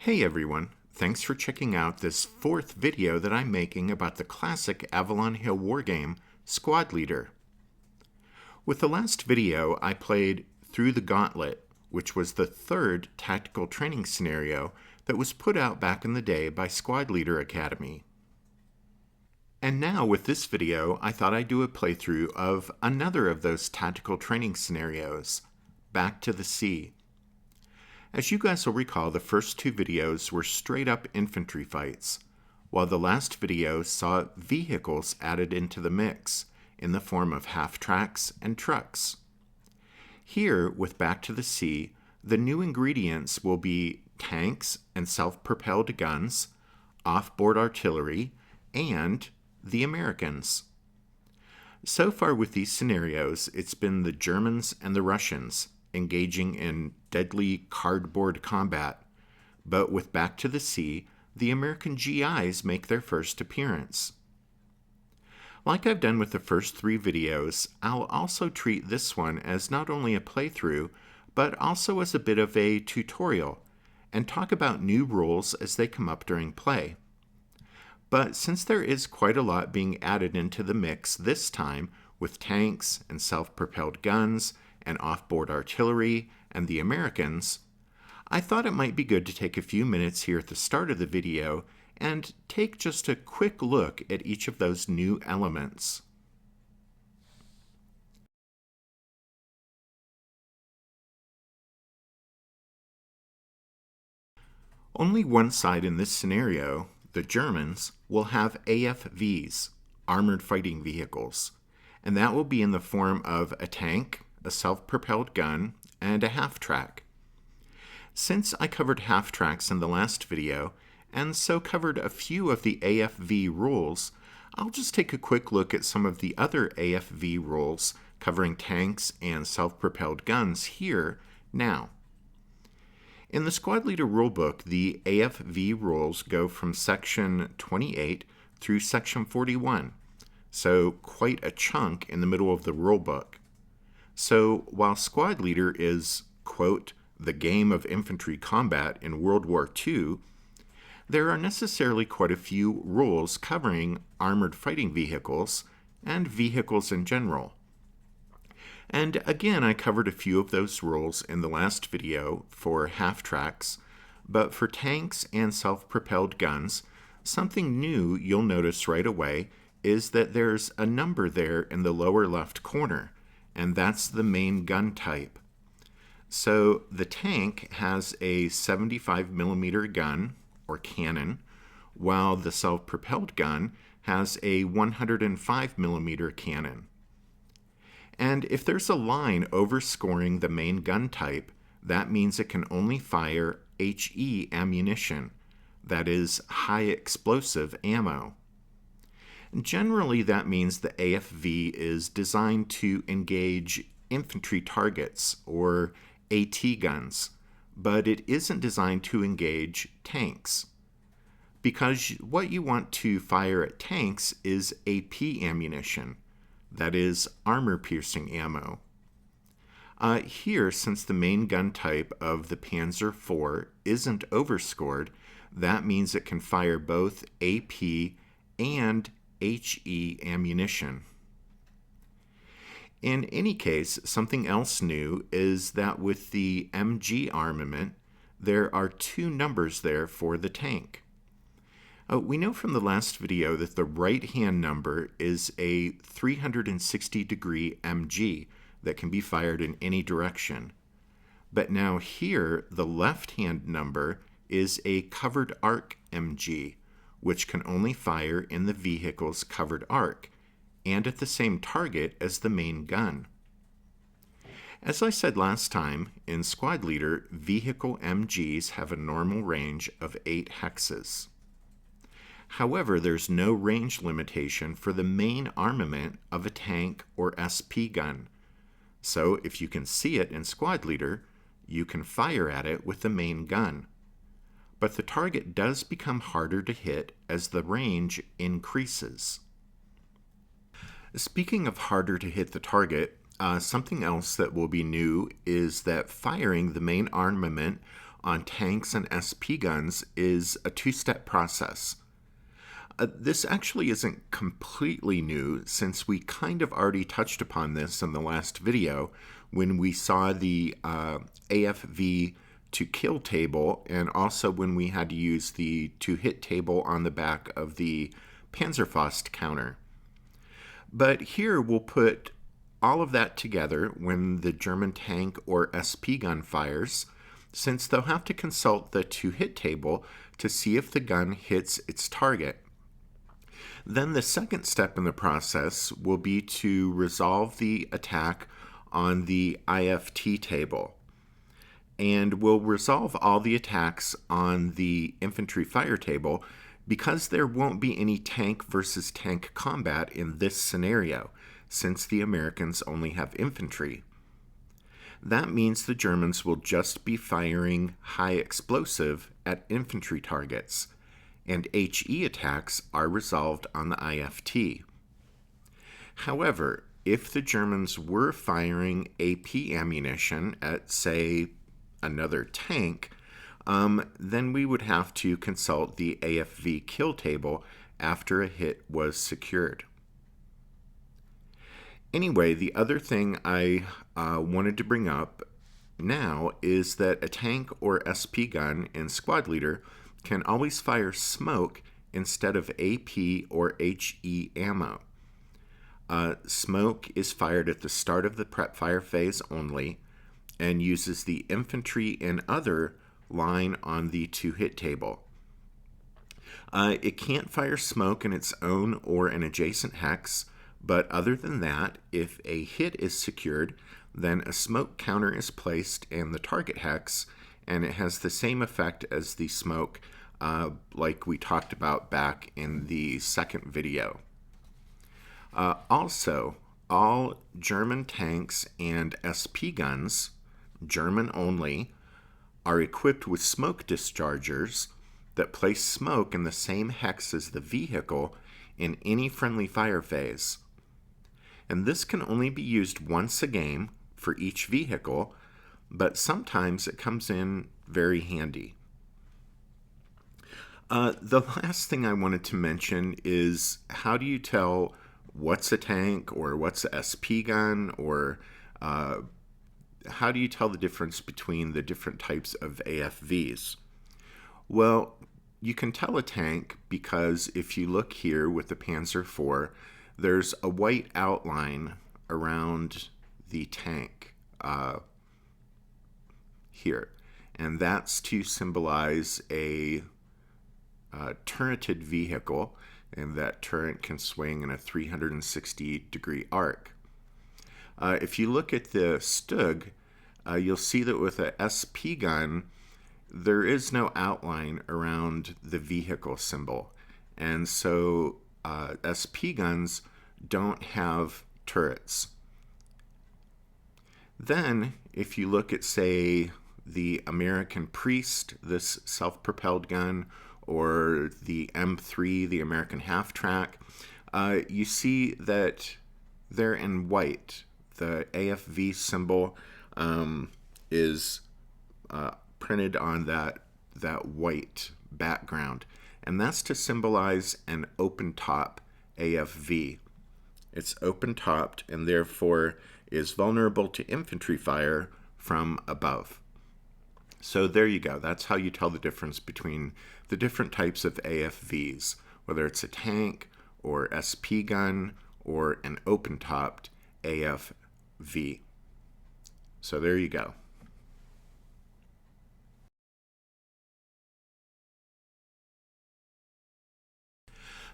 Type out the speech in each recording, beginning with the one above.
Hey everyone, thanks for checking out this fourth video that I'm making about the classic Avalon Hill wargame, Squad Leader. With the last video, I played Through the Gauntlet, which was the third tactical training scenario that was put out back in the day by Squad Leader Academy. And now with this video, I thought I'd do a playthrough of another of those tactical training scenarios, Back to the Sea. As you guys will recall, the first two videos were straight-up infantry fights, while the last video saw vehicles added into the mix in the form of half-tracks and trucks. Here, with Back to the Sea, the new ingredients will be tanks and self-propelled guns, off-board artillery, and the Americans. So far with these scenarios, it's been the Germans and the Russians engaging in deadly cardboard combat, but with Back to the Sea, the American GIs make their first appearance. Like I've done with the first three videos, I'll also treat this one as not only a playthrough, but also as a bit of a tutorial, and talk about new rules as they come up during play. But since there is quite a lot being added into the mix this time, with tanks and self-propelled guns and off-board artillery and the Americans, I thought it might be good to take a few minutes here at the start of the video and take just a quick look at each of those new elements. Only one side in this scenario, the Germans, will have AFVs, armored fighting vehicles, and that will be in the form of a tank, a self-propelled gun, and a half-track. Since I covered half-tracks in the last video, and so covered a few of the AFV rules, I'll just take a quick look at some of the other AFV rules covering tanks and self-propelled guns here now. In the Squad Leader rulebook, the AFV rules go from section 28 through section 41, so quite a chunk in the middle of the rulebook. So while Squad Leader is, quote, the game of infantry combat in World War II, there are necessarily quite a few rules covering armored fighting vehicles and vehicles in general. And again, I covered a few of those rules in the last video for half-tracks, but for tanks and self-propelled guns, something new you'll notice right away is that there's a number there in the lower left corner, and that's the main gun type. So the tank has a 75mm gun, or cannon, while the self-propelled gun has a 105mm cannon. And if there's a line overscoring the main gun type, that means it can only fire HE ammunition, that is, high explosive ammo. Generally, that means the AFV is designed to engage infantry targets, or AT guns, but it isn't designed to engage tanks. Because what you want to fire at tanks is AP ammunition, that is, armor-piercing ammo. Here, since the main gun type of the Panzer IV isn't overscored, that means it can fire both AP and HE ammunition. In any case, something else new is that with the MG armament, there are two numbers there for the tank. We know from the last video that the right-hand number is a 360-degree MG that can be fired in any direction. But now here, the left-hand number is a covered arc MG, which can only fire in the vehicle's covered arc, and at the same target as the main gun. As I said last time, in Squad Leader, vehicle MGs have a normal range of 8 hexes. However, there's no range limitation for the main armament of a tank or SP gun. So if you can see it in Squad Leader, you can fire at it with the main gun. But the target does become harder to hit as the range increases. Speaking of harder to hit the target, something else that will be new is that firing the main armament on tanks and SP guns is a two-step process. This actually isn't completely new, since we kind of already touched upon this in the last video when we saw the AFV to kill table, and also when we had to use the to hit table on the back of the Panzerfaust counter. But here we'll put all of that together when the German tank or SP gun fires, since they'll have to consult the to hit table to see if the gun hits its target. Then the second step in the process will be to resolve the attack on the IFT table. And we'll resolve all the attacks on the infantry fire table because there won't be any tank versus tank combat in this scenario, since the Americans only have infantry. That means the Germans will just be firing high explosive at infantry targets, and HE attacks are resolved on the IFT. However, if the Germans were firing AP ammunition at, say, another tank, then we would have to consult the AFV kill table after a hit was secured. Anyway, the other thing I wanted to bring up now is that a tank or SP gun in Squad Leader can always fire smoke instead of AP or HE ammo. Smoke is fired at the start of the prep fire phase only, and uses the infantry and other line on the to hit table. It can't fire smoke in its own or an adjacent hex, but other than that, if a hit is secured, then a smoke counter is placed in the target hex, and it has the same effect as the smoke like we talked about back in the second video. Also, all German tanks and SP guns, German only, are equipped with smoke dischargers that place smoke in the same hex as the vehicle in any friendly fire phase. And this can only be used once a game for each vehicle, but sometimes it comes in very handy. The last thing I wanted to mention is, how do you tell what's a tank or what's a SP gun, or how do you tell the difference between the different types of AFVs? Well, you can tell a tank because if you look here with the Panzer IV, there's a white outline around the tank here, and that's to symbolize a turreted vehicle, and that turret can swing in a 360-degree arc. If you look at the Stug, you'll see that with a SP gun, there is no outline around the vehicle symbol. And so SP guns don't have turrets. Then, if you look at, say, the American Priest, this self-propelled gun, or the M3, the American half-track, you see that they're in white. The AFV symbol is printed on that white background, and that's to symbolize an open-top AFV. It's open-topped and therefore is vulnerable to infantry fire from above. So there you go. That's how you tell the difference between the different types of AFVs, whether it's a tank or SP gun or an open-topped AFV. So there you go.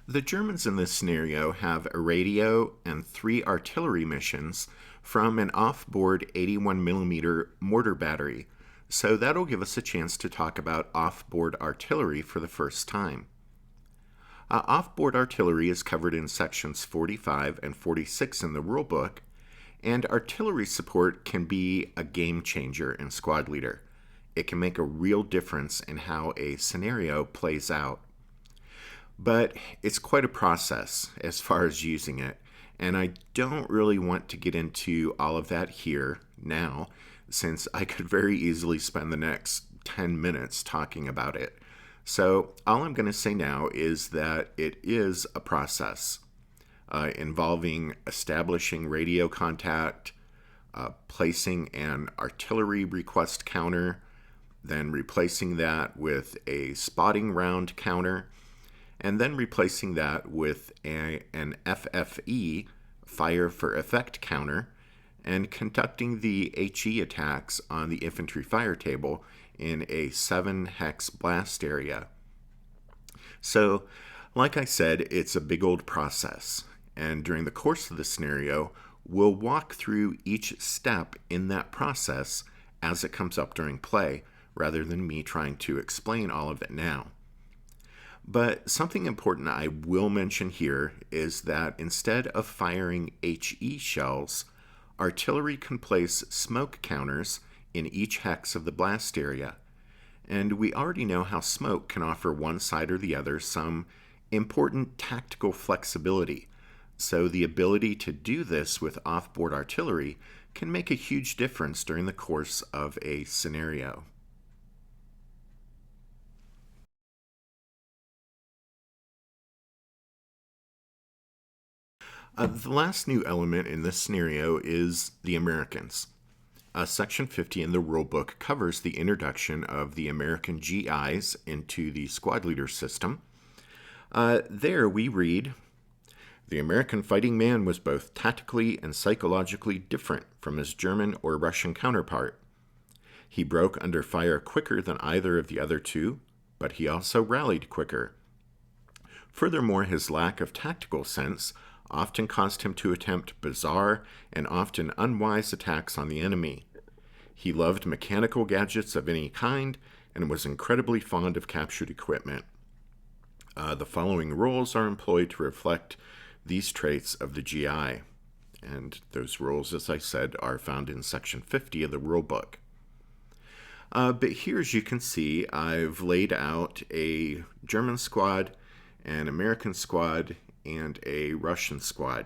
The Germans in this scenario have a radio and 3 artillery missions from an off-board 81mm mortar battery, so that'll give us a chance to talk about off-board artillery for the first time. Off-board artillery is covered in sections 45 and 46 in the rulebook, and artillery support can be a game changer in Squad Leader. It can make a real difference in how a scenario plays out. But it's quite a process as far as using it, and I don't really want to get into all of that here now, since I could very easily spend the next 10 minutes talking about it. So all I'm going to say now is that it is a process involving establishing radio contact, placing an artillery request counter, then replacing that with a spotting round counter, and then replacing that with an FFE, fire for effect counter, and conducting the HE attacks on the infantry fire table in a 7-hex blast area. So, like I said, it's a big old process, and during the course of the scenario, we'll walk through each step in that process as it comes up during play, rather than me trying to explain all of it now. But something important I will mention here is that instead of firing HE shells, artillery can place smoke counters in each hex of the blast area. And we already know how smoke can offer one side or the other some important tactical flexibility. So the ability to do this with off-board artillery can make a huge difference during the course of a scenario. The last new element in this scenario is the Americans. Section 50 in the rulebook covers the introduction of the American GIs into the squad leader system. There we read, "The American fighting man was both tactically and psychologically different from his German or Russian counterpart. He broke under fire quicker than either of the other two, but he also rallied quicker. Furthermore, his lack of tactical sense often caused him to attempt bizarre and often unwise attacks on the enemy. He loved mechanical gadgets of any kind and was incredibly fond of captured equipment. The following rules are employed to reflect these traits of the GI." And those rules, as I said, are found in Section 50 of the rulebook. But here, as you can see, I've laid out a German squad, an American squad, and a Russian squad.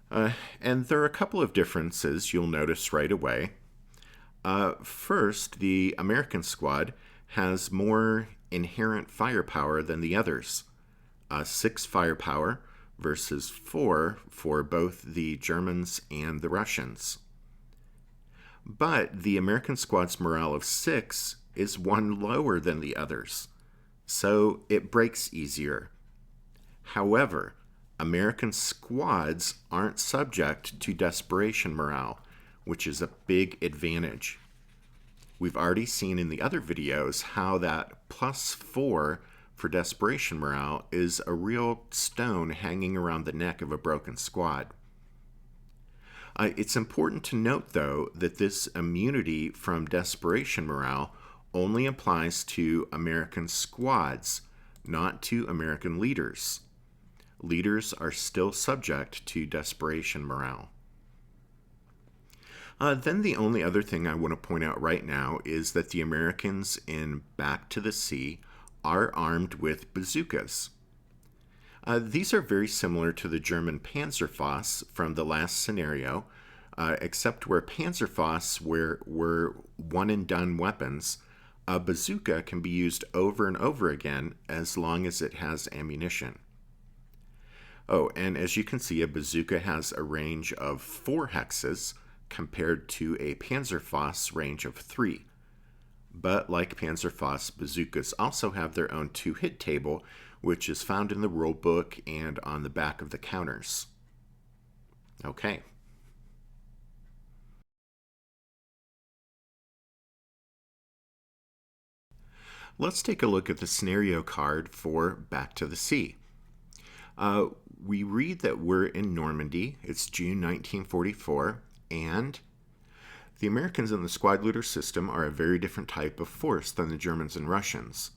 And there are a couple of differences you'll notice right away. First, the American squad has more inherent firepower than the others. 6 firepower versus 4 for both the Germans and the Russians. But the American squad's morale of 6 is 1 lower than the others, so it breaks easier. However, American squads aren't subject to desperation morale, which is a big advantage. We've already seen in the other videos how that +4 for desperation morale is a real stone hanging around the neck of a broken squad. It's important to note, though, that this immunity from desperation morale only applies to American squads, not to American leaders. Leaders are still subject to desperation morale. Then the only other thing I want to point out right now is that the Americans in Back to the Sea are armed with bazookas. These are very similar to the German Panzerfaust from the last scenario, except where Panzerfausts were one-and-done weapons, a bazooka can be used over and over again as long as it has ammunition. Oh, and as you can see, a bazooka has a range of 4 hexes compared to a Panzerfaust's range of 3. But like Panzerfaust, bazookas also have their own 2-hit table, which is found in the rulebook and on the back of the counters. Okay. Let's take a look at the scenario card for Back to the Sea. We read that we're in Normandy. It's June 1944, and the Americans in the squad leader system are a very different type of force than the Germans and Russians.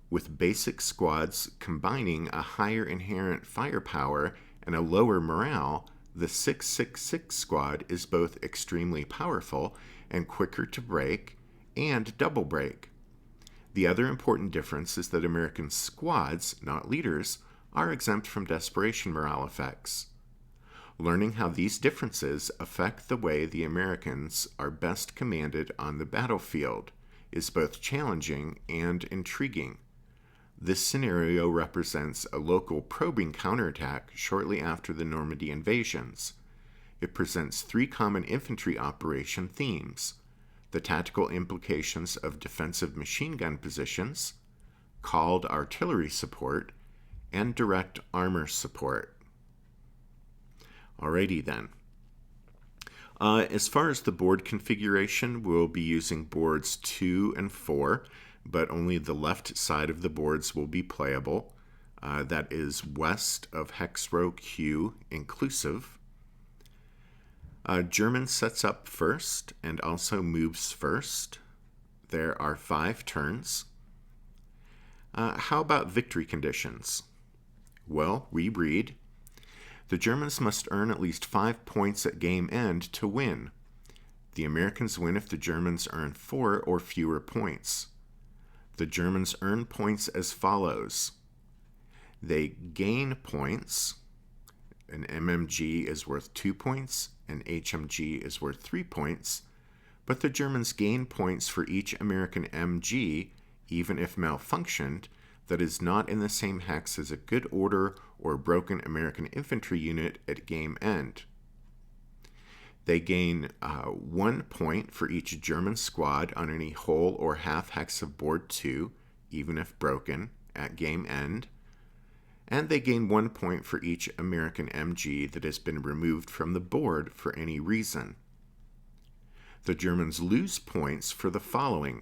With basic squads combining a higher inherent firepower and a lower morale, the 666 squad is both extremely powerful and quicker to break and double break. The other important difference is that American squads, not leaders, are exempt from desperation morale effects. Learning how these differences affect the way the Americans are best commanded on the battlefield is both challenging and intriguing. This scenario represents a local probing counterattack shortly after the Normandy invasions. It presents three common infantry operation themes: the tactical implications of defensive machine gun positions, called artillery support, and direct armor support. Alrighty then. As far as the board configuration, we'll be using boards 2 and 4, but only the left side of the boards will be playable. That is west of hex row Q inclusive. German sets up first and also moves first. There are 5 turns. How about victory conditions? Well, we read, the Germans must earn at least 5 points at game end to win. The Americans win if the Germans earn 4 or fewer points. The Germans earn points as follows. They gain points. An MMG is worth 2 points, an HMG is worth 3 points, but the Germans gain points for each American MG, even if malfunctioned, that is not in the same hex as a good order or broken American infantry unit at game end. They gain 1 point for each German squad on any whole or half hex of board 2, even if broken, at game end. And they gain 1 point for each American MG that has been removed from the board for any reason. The Germans lose points for the following.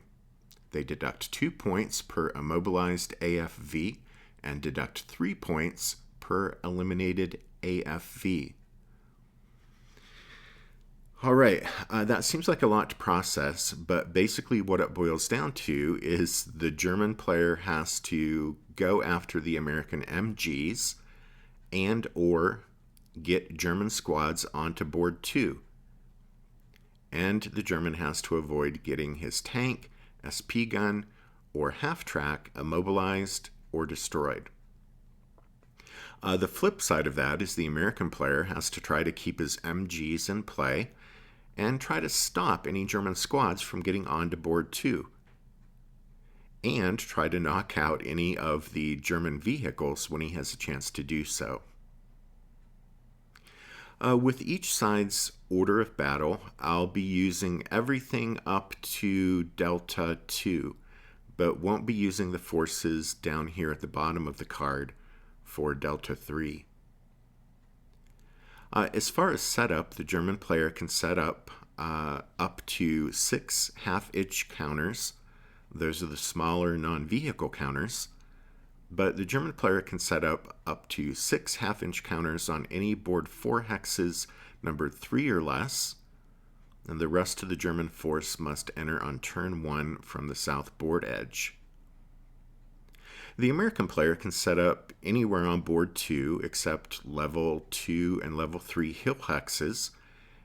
They deduct 2 points per immobilized AFV and deduct 3 points per eliminated AFV. All right, that seems like a lot to process, but basically what it boils down to is the German player has to go after the American MGs and or get German squads onto board 2. And the German has to avoid getting his tank, SP gun, or half-track immobilized or destroyed. The flip side of that is the American player has to try to keep his MGs in play and try to stop any German squads from getting onto board 2, and try to knock out any of the German vehicles when he has a chance to do so. With each side's order of battle, I'll be using everything up to Delta 2, but won't be using the forces down here at the bottom of the card for Delta 3. As far as setup, the German player can set up to 6 half-inch counters. Those are the smaller non-vehicle counters. But the German player can set up to 6 half-inch counters on any board 4 hexes numbered 3 or less, and the rest of the German force must enter on turn 1 from the south board edge. The American player can set up anywhere on board 2 except level 2 and level 3 hill hexes,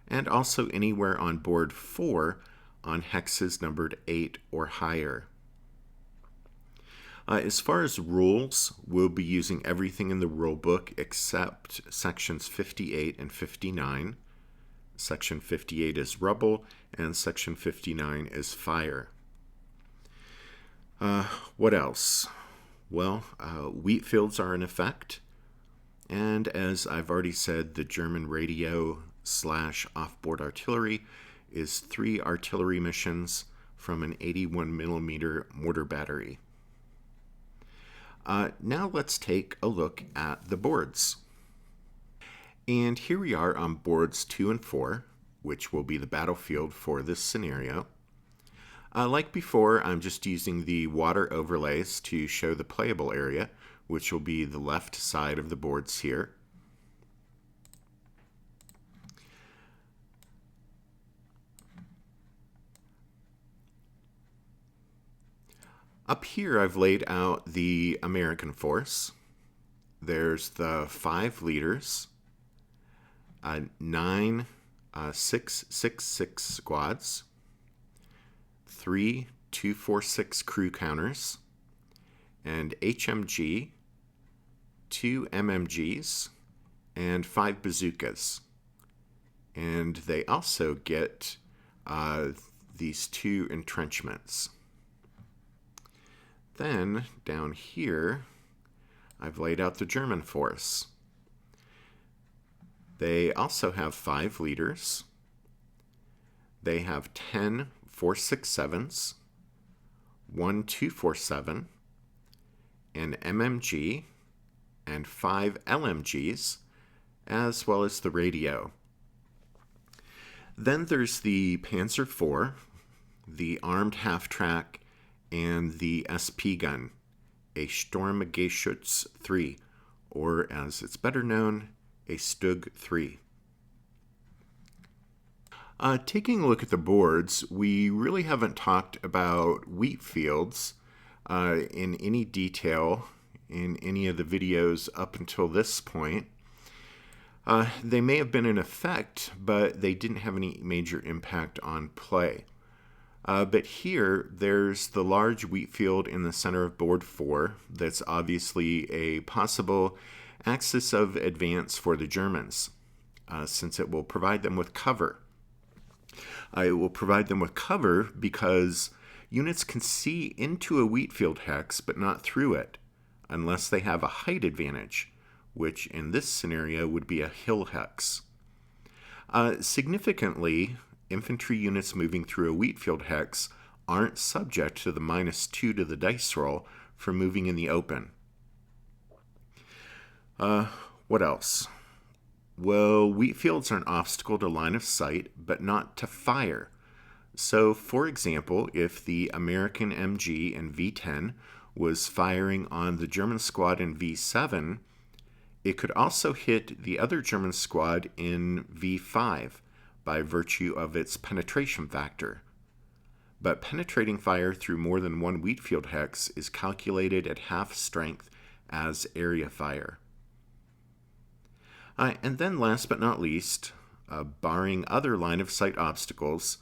and also anywhere on board 4 on hexes numbered 8 or higher. As far as rules, we'll be using everything in the rule book except sections 58 and 59. Section 58 is rubble, and section 59 is fire. What else? Well, wheat fields are in effect, and as I've already said, the German radio / off-board artillery is 3 artillery missions from an 81mm mortar battery. Now let's take a look at the boards. And here we are on boards 2 and 4, which will be the battlefield for this scenario. Like before, I'm just using the water overlays to show the playable area, which will be the left side of the boards here. Up here, I've laid out the American force. There's the 5 leaders, 9 666 squads, 3 246 crew counters, and HMG, 2 MMGs, and 5 bazookas. And they also get these 2 entrenchments. Then down here, I've laid out the German force. They also have 5 leaders. They have 10 4.67s, 1 2.47, an MMG, and 5 LMGs, as well as the radio. Then there's the Panzer IV, the armed half-track, and the SP gun, a Sturmgeschütz 3, or as it's better known, a Stug 3. Taking a look at the boards, we really haven't talked about wheat fields in any detail in any of the videos up until this point. They may have been in effect, but they didn't have any major impact on play. But here, there's the large wheat field in the center of board 4 that's obviously a possible axis of advance for the Germans, since it will provide them with cover. It will provide them with cover because units can see into a wheat field hex, but not through it, unless they have a height advantage, which in this scenario would be a hill hex. Significantly, infantry units moving through a wheat field hex aren't subject to the -2 to the dice roll for moving in the open. What else? Well, wheat fields are an obstacle to line of sight, but not to fire. So, for example, if the American MG in V10 was firing on the German squad in V7, it could also hit the other German squad in V5 by virtue of its penetration factor. But penetrating fire through more than one wheat field hex is calculated at half strength as area fire. And then last but not least, barring other line-of-sight obstacles,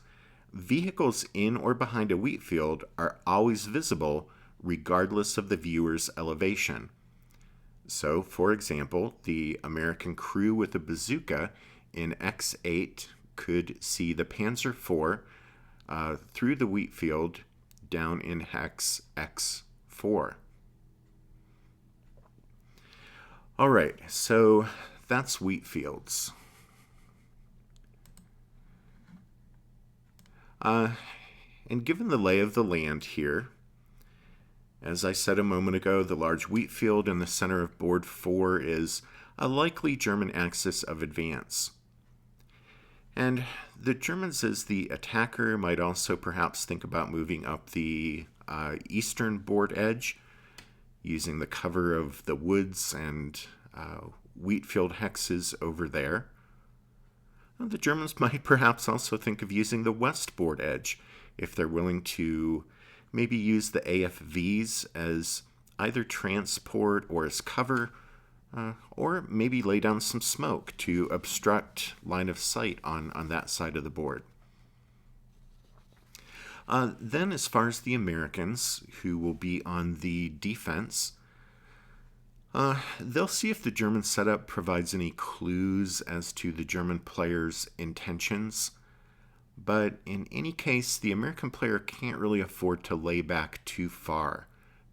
vehicles in or behind a wheat field are always visible regardless of the viewer's elevation. So, for example, the American crew with a bazooka in X8 could see the Panzer IV through the wheat field down in hex X4. All right, so that's wheat fields. And given the lay of the land here, as I said a moment ago, the large wheat field in the center of board 4 is a likely German axis of advance. And the Germans, as the attacker, might also perhaps think about moving up the eastern board edge, using the cover of the woods and wheat field hexes over there. The Germans might perhaps also think of using the west board edge if they're willing to maybe use the AFVs as either transport or as cover, or maybe lay down some smoke to obstruct line of sight on that side of the board. Then as far as the Americans, who will be on the defense, they'll see if the German setup provides any clues as to the German player's intentions. But in any case, the American player can't really afford to lay back too far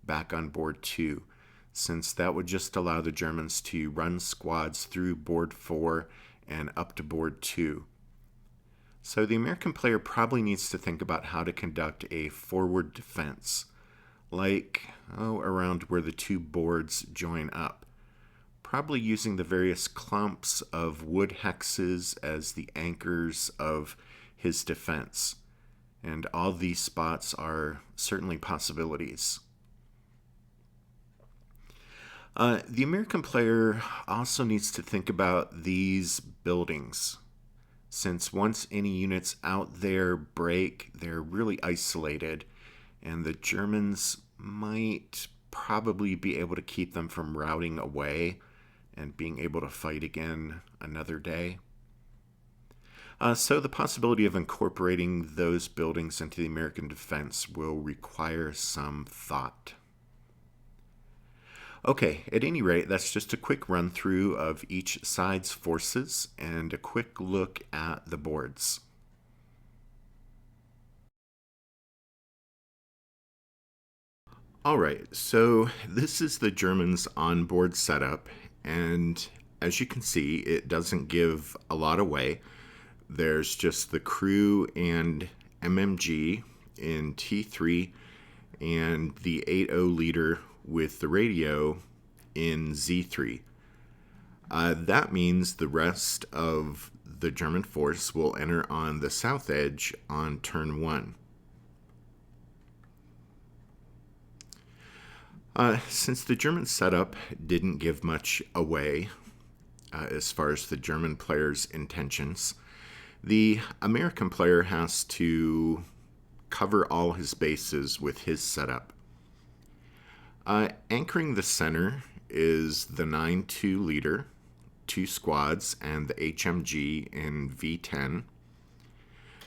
back on board 2, since that would just allow the Germans to run squads through board 4 and up to board 2. So the American player probably needs to think about how to conduct a forward defense, like around where the two boards join up, probably using the various clumps of wood hexes as the anchors of his defense. And all these spots are certainly possibilities. The American player also needs to think about these buildings, since once any units out there break, they're really isolated, and the Germans might probably be able to keep them from routing away and being able to fight again another day. So the possibility of incorporating those buildings into the American defense will require some thought. Okay, at any rate, that's just a quick run through of each side's forces and a quick look at the boards. All right, so this is the Germans' onboard setup, and as you can see, it doesn't give a lot away. There's just the crew and MMG in T3 and the 80 leader with the radio in Z3. That means the rest of the German force will enter on the south edge on turn 1. Since the German setup didn't give much away as far as the German player's intentions, the American player has to cover all his bases with his setup. Anchoring the center is the 9-2 leader, 2 squads, and the HMG in V10.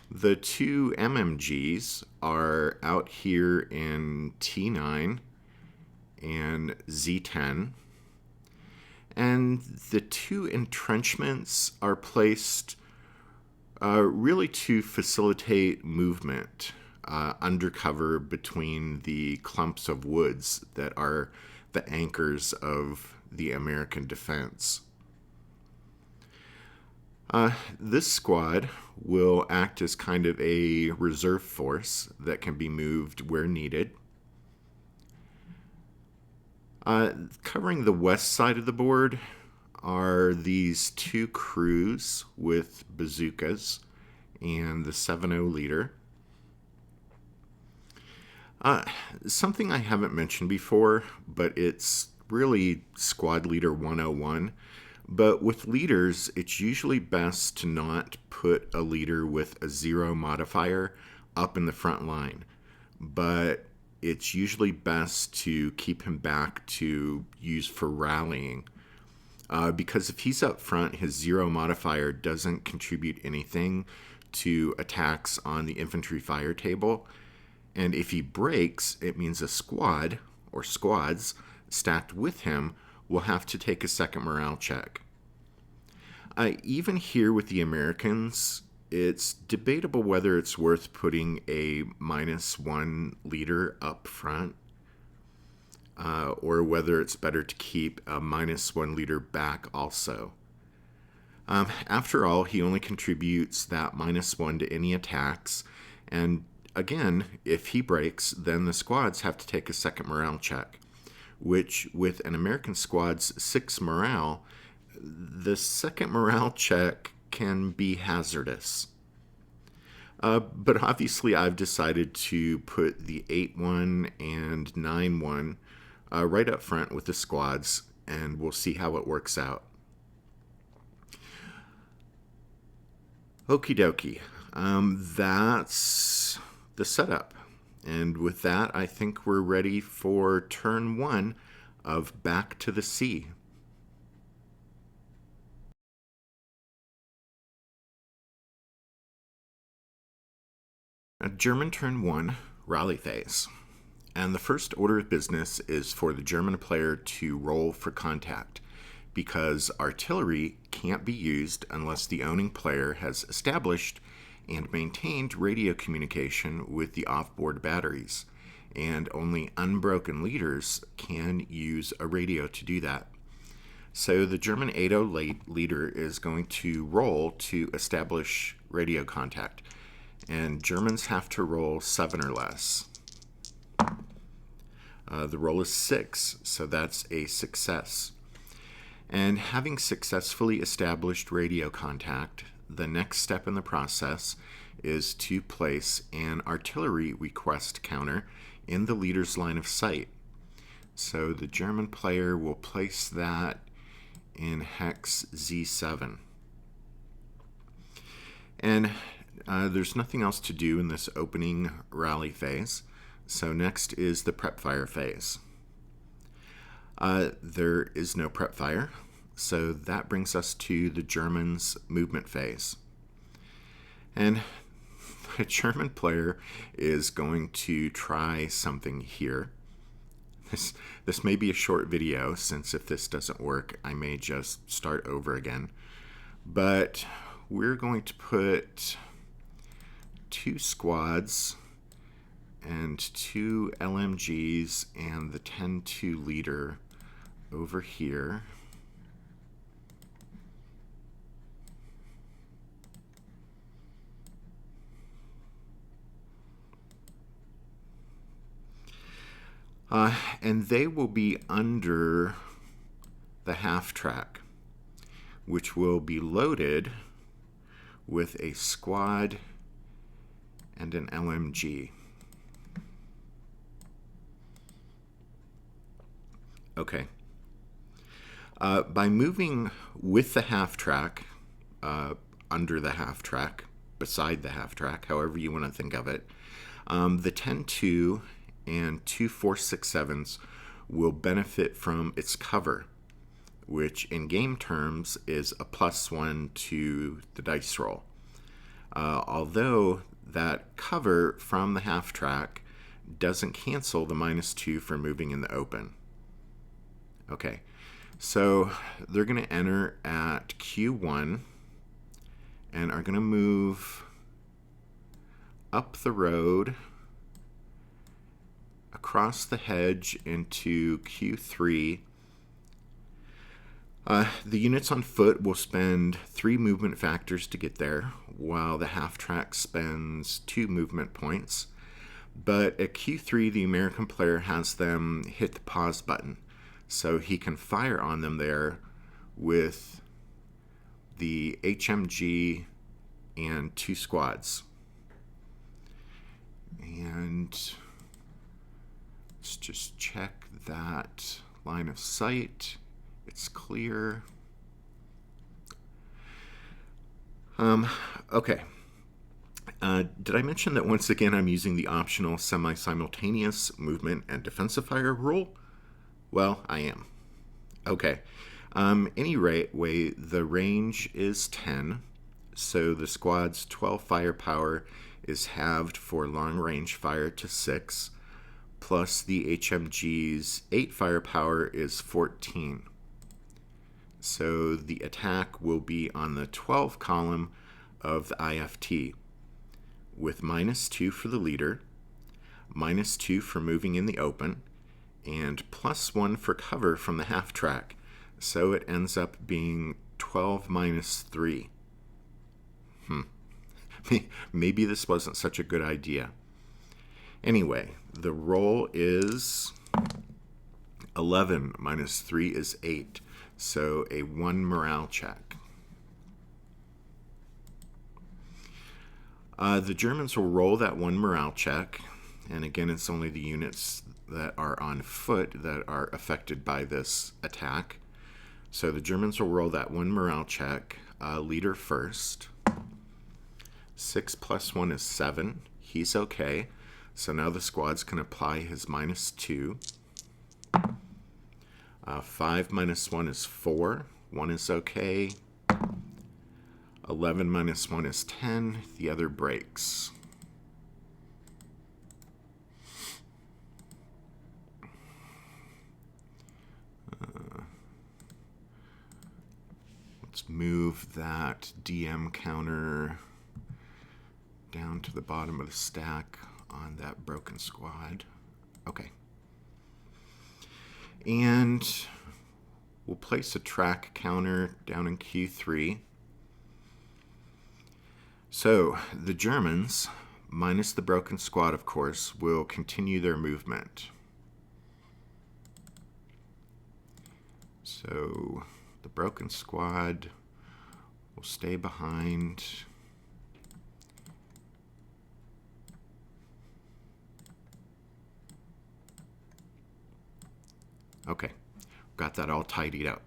The 2 MMGs are out here in T9 and Z10. And the 2 entrenchments are placed really to facilitate movement undercover between the clumps of woods that are the anchors of the American defense. This squad will act as kind of a reserve force that can be moved where needed. Covering the west side of the board are these 2 crews with bazookas and the 70 leader. Something I haven't mentioned before, but it's really Squad Leader 101. But with leaders, it's usually best to not put a leader with a 0 modifier up in the front line. But it's usually best to keep him back to use for rallying. Because if he's up front, his 0 modifier doesn't contribute anything to attacks on the infantry fire table. And if he breaks, it means a squad or squads stacked with him will have to take a second morale check. Even here with the Americans, it's debatable whether it's worth putting a -1 leader up front or whether it's better to keep a -1 leader back also. After all, he only contributes that -1 to any attacks, and again, if he breaks, then the squads have to take a second morale check, which with an American squad's 6 morale, the second morale check can be hazardous. But obviously I've decided to put the 8-1 and 9-1 right up front with the squads, and we'll see how it works out. Okie dokie. That's the setup. And with that, I think we're ready for turn 1 of Back to the Sea. A German turn 1, rally phase. And the first order of business is for the German player to roll for contact, because artillery can't be used unless the owning player has established and maintained radio communication with the off-board batteries, and only unbroken leaders can use a radio to do that. So the German 80 leader is going to roll to establish radio contact, and Germans have to roll 7 or less. The roll is 6, so that's a success. And having successfully established radio contact, the next step in the process is to place an artillery request counter in the leader's line of sight. So the German player will place that in hex Z7. And there's nothing else to do in this opening rally phase. So next is the prep fire phase. There is no prep fire, so that brings us to the Germans' movement phase. And the German player is going to try something here. This may be a short video, since if this doesn't work, I may just start over again. But we're going to put 2 squads and 2 LMGs and the 10-2 leader over here. And they will be under the half track, which will be loaded with a squad and an LMG. Okay. By moving with the half track, under the half track, beside the half track, however you want to think of it, the 10-2 and 2 4.67s will benefit from its cover, which in game terms is a +1 to the dice roll. Although that cover from the half track doesn't cancel the -2 for moving in the open. Okay, so they're going to enter at Q1 and are going to move up the road, across the hedge into Q3. The units on foot will spend 3 movement factors to get there, while the half track spends 2 movement points. But at Q3, the American player has them hit the pause button, so he can fire on them there with the HMG and 2 squads. And let's just check that line of sight. It's clear. Okay. Did I mention that once again I'm using the optional semi-simultaneous movement and defensive fire rule? Well, I am. Okay. Anyway, the range is 10, so the squad's 12 firepower is halved for long-range fire to 6, plus the HMG's 8 firepower is 14. So the attack will be on the 12 column of the IFT, with -2 for the leader, -2 for moving in the open, and +1 for cover from the half track. So it ends up being 12 -3. Maybe this wasn't such a good idea. Anyway, the roll is 11 -3 is 8. So a 1 morale check. The Germans will roll that 1 morale check, and again, it's only the units that are on foot that are affected by this attack. So the Germans will roll that 1 morale check, leader first. 6 + 1 is 7. He's okay. So now the squads can apply his -2. 5 - 1 is 4. 1 is okay. 11 - 1 is 10. The other breaks. Let's move that DM counter down to the bottom of the stack on that broken squad. Okay. And we'll place a track counter down in Q3. So the Germans, minus the broken squad, of course, will continue their movement. So the broken squad will stay behind. Okay, got that all tidied up.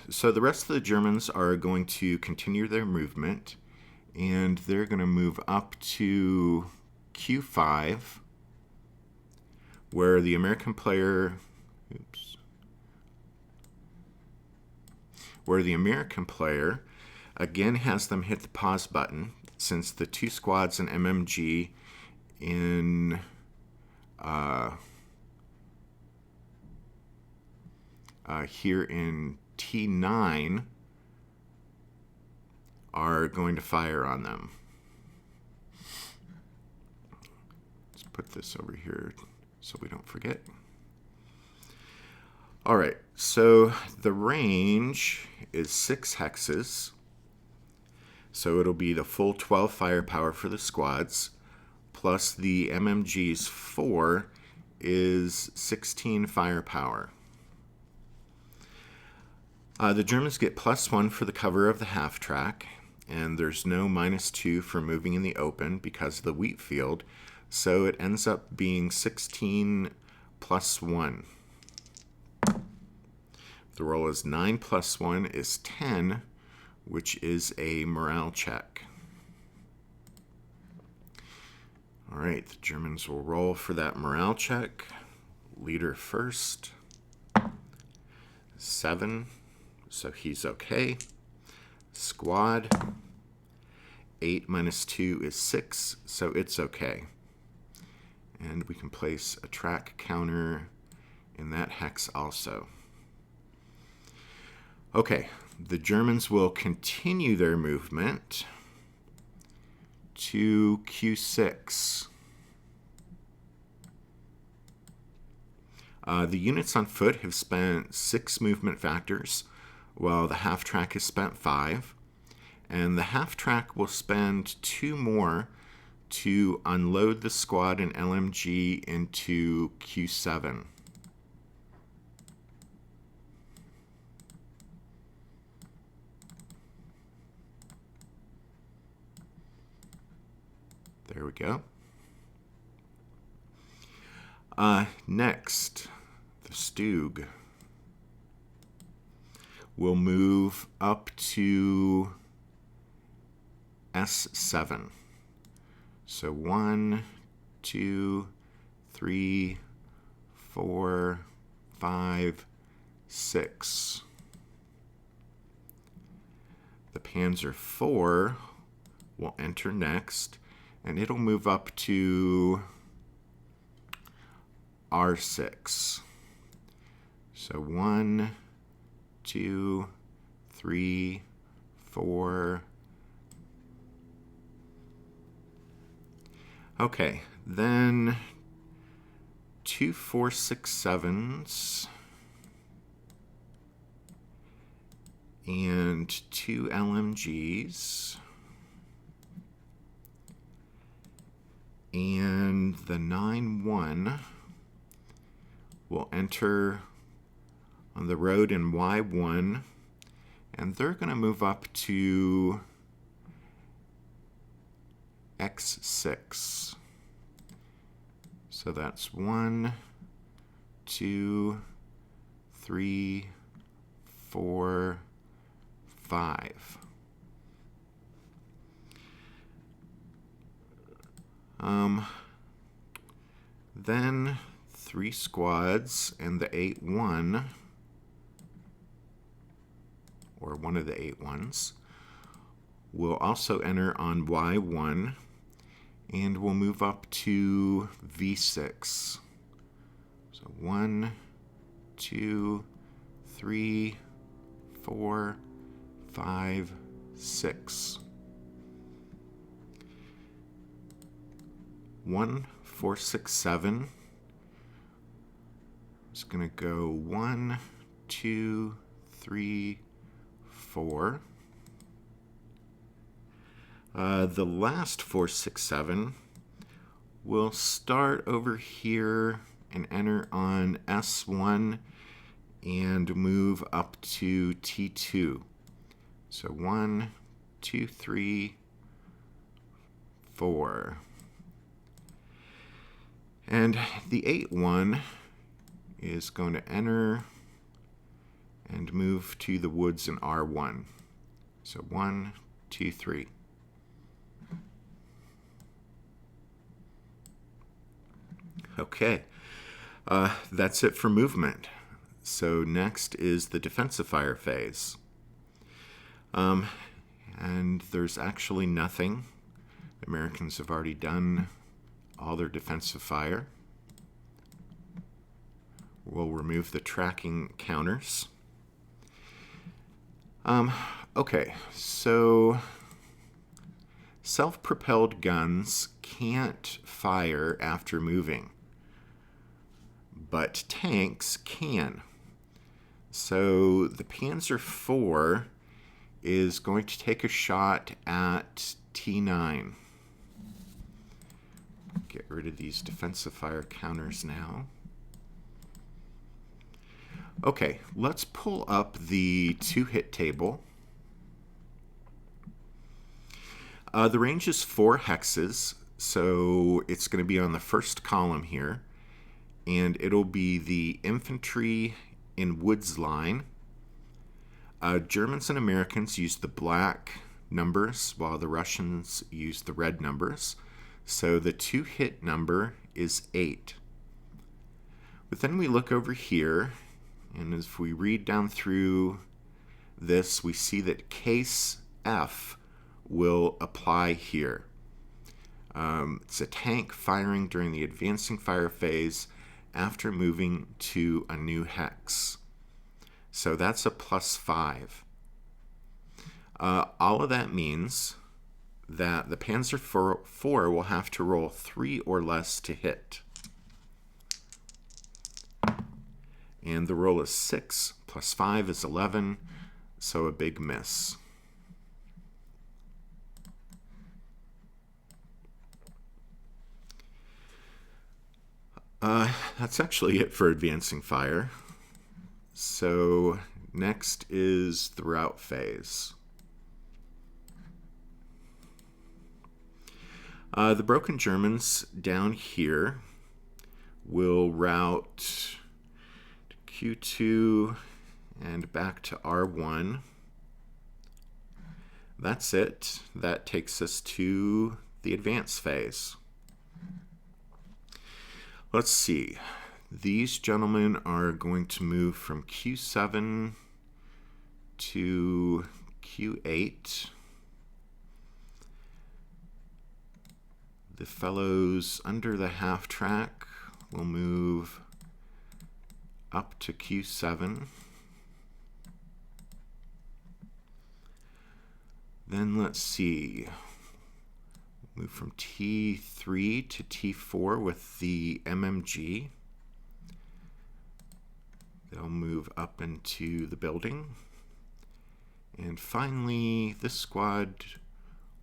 So the rest of the Germans are going to continue their movement, and they're going to move up to Q5, where the American player, again has them hit the pause button, since the 2 squads and MMG in here in T9 are going to fire on them. put this over here so we don't forget. All right, so the range is 6 hexes. So it'll be the full 12 firepower for the squads, plus the MMG's 4 is 16 firepower. The Germans get +1 for the cover of the half track, and there's no -2 for moving in the open because of the wheat field, so it ends up being 16 +1. The roll is 9 + 1 is 10, which is a morale check. All right, the Germans will roll for that morale check. Leader first. 7, so he's okay. Squad. 8 - 2 is 6, so it's okay. And we can place a track counter in that hex also. Okay, the Germans will continue their movement to Q6. The units on foot have spent 6 movement factors, while the half track has spent 5. And the half track will spend 2 more to unload the squad and LMG into Q7. There we go. Next, the Stug will move up to S7. So 1, 2, 3, 4, 5, 6. The Panzer IV will enter next, and it'll move up to R6. So 1, 2, 3, 4. Okay, then 2 4.6.7s and 2 LMGs. And the 9-1 will enter on the road in Y1, and they're going to move up to X6. So that's 1, 2, 3, 4, 5. Then 3 squads and the 8-1, or one of the 8-1s, will also enter on Y1, and we'll move up to V6. So 1, 2, 3, 4, 5, 6. 1 4.6.7 is going to go 1, 2, 3, 4. The last 4.6.7 will start over here and enter on S1 and move up to T2. So 1, 2, 3, 4. And the 8-1 is going to enter and move to the woods in R1. So 1, 2, 3. Okay, that's it for movement. So next is the defensive fire phase. And there's actually nothing. The Americans have already done all their defensive fire. We'll remove the tracking counters. Okay, so Self-propelled guns can't fire after moving, but tanks can. So the Panzer IV is going to take a shot at T9. Get rid of these defensive fire counters now. Okay, let's pull up the 2-hit table. The range is 4 hexes, so it's going to be on the first column here, and it'll be the infantry in Woods line. Germans and Americans use the black numbers, while the Russians use the red numbers. So the 2-hit number is 8. But then we look over here, and as we read down through this, we see that case F will apply here. It's a tank firing during the advancing fire phase after moving to a new hex. So that's a +5. All of that means that the Panzer IV will have to roll 3 or less to hit. And the roll is 6, +5 is 11, so a big miss. That's actually it for advancing fire. So next is the rout phase. The broken Germans down here will route to Q2 and back to R1. That's it. That takes us to the advance phase. Let's see. These gentlemen are going to move from Q7 to Q8. The fellows under the half track will move up to Q7. Then let's see. Move from T3 to T4 with the MMG. They'll move up into the building. And finally, this squad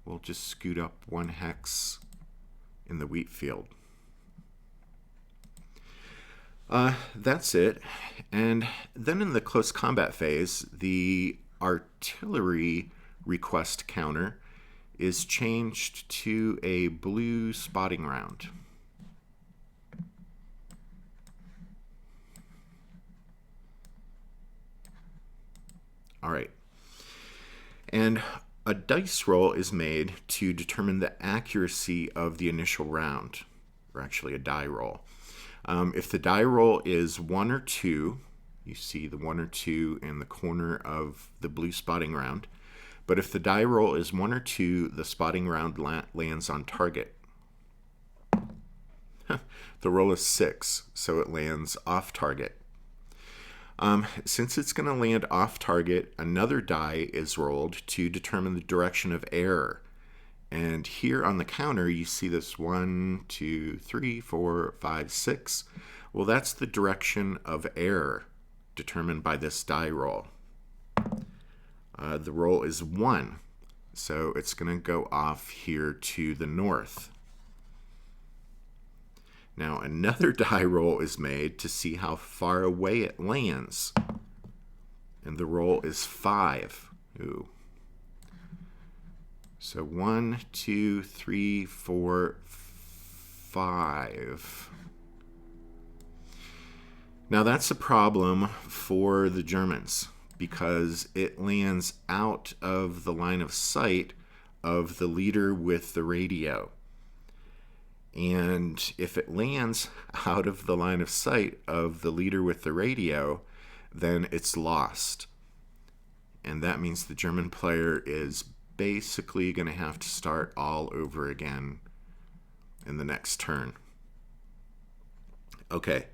will just scoot up 1 hex in the wheat field. That's it. And then in the close combat phase, the artillery request counter is changed to a blue spotting round. All right. And a dice roll is made to determine the accuracy of the initial round, or actually a die roll. If the die roll is 1 or 2, you see the 1 or 2 in the corner of the blue spotting round. But if the die roll is 1 or 2, the spotting round lands on target. The roll is 6, so it lands off target. Since it's going to land off target, another die is rolled to determine the direction of error. And here on the counter, you see this 1, 2, 3, 4, 5, 6. Well, that's the direction of error determined by this die roll. The roll is 1, so it's going to go off here to the north. Now another die roll is made to see how far away it lands, and the roll is 5. Ooh. So 1, 2, 3, 4, 5. Now that's a problem for the Germans, because it lands out of the line of sight of the leader with the radio. And if it lands out of the line of sight of the leader with the radio, then it's lost. And that means the German player is basically going to have to start all over again in the next turn. Okay.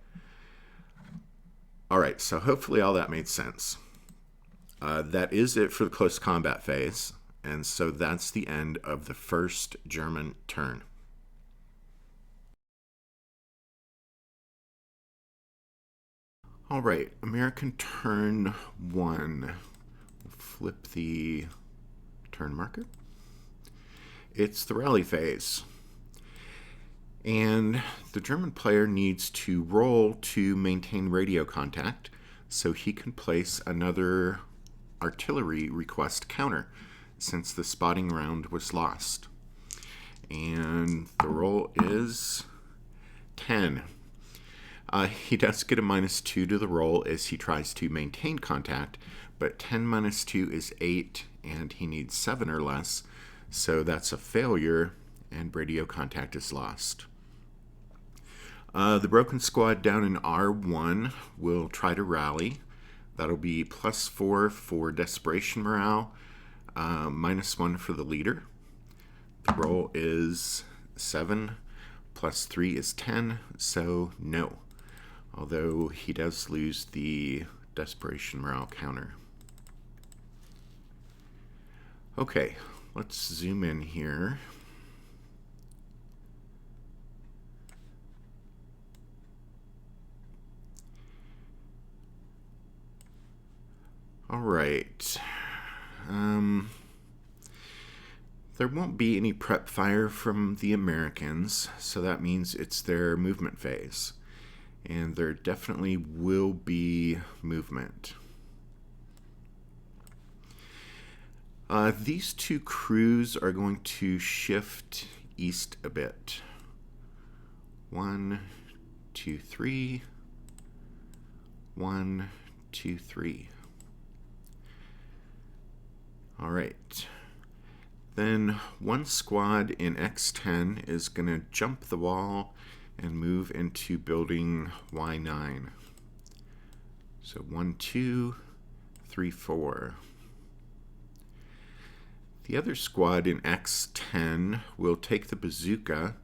All right, so hopefully all that made sense. That is it for the close combat phase. And so that's the end of the first German turn. All right, American turn 1. We'll flip the turn marker. It's the rally phase. And the German player needs to roll to maintain radio contact so he can place another artillery request counter since the spotting round was lost. And the roll is 10. He does get a -2 to the roll as he tries to maintain contact, but 10 minus 2 is 8, and he needs 7 or less, so that's a failure, and radio contact is lost. The broken squad down in R1 will try to rally. That'll be +4 for desperation morale, -1 for the leader. The roll is 7, +3 is 10, so no. Although he does lose the desperation morale counter. Okay, let's zoom in here. All right. There won't be any prep fire from the Americans, so that means it's their movement phase. And there definitely will be movement. These two crews are going to shift east a bit. 1, 2, 3. 1, 2, 3. All right. Then one squad in X10 is going to jump the wall and move into building Y9. So 1, 2, 3, 4. The other squad in X10 will take the bazooka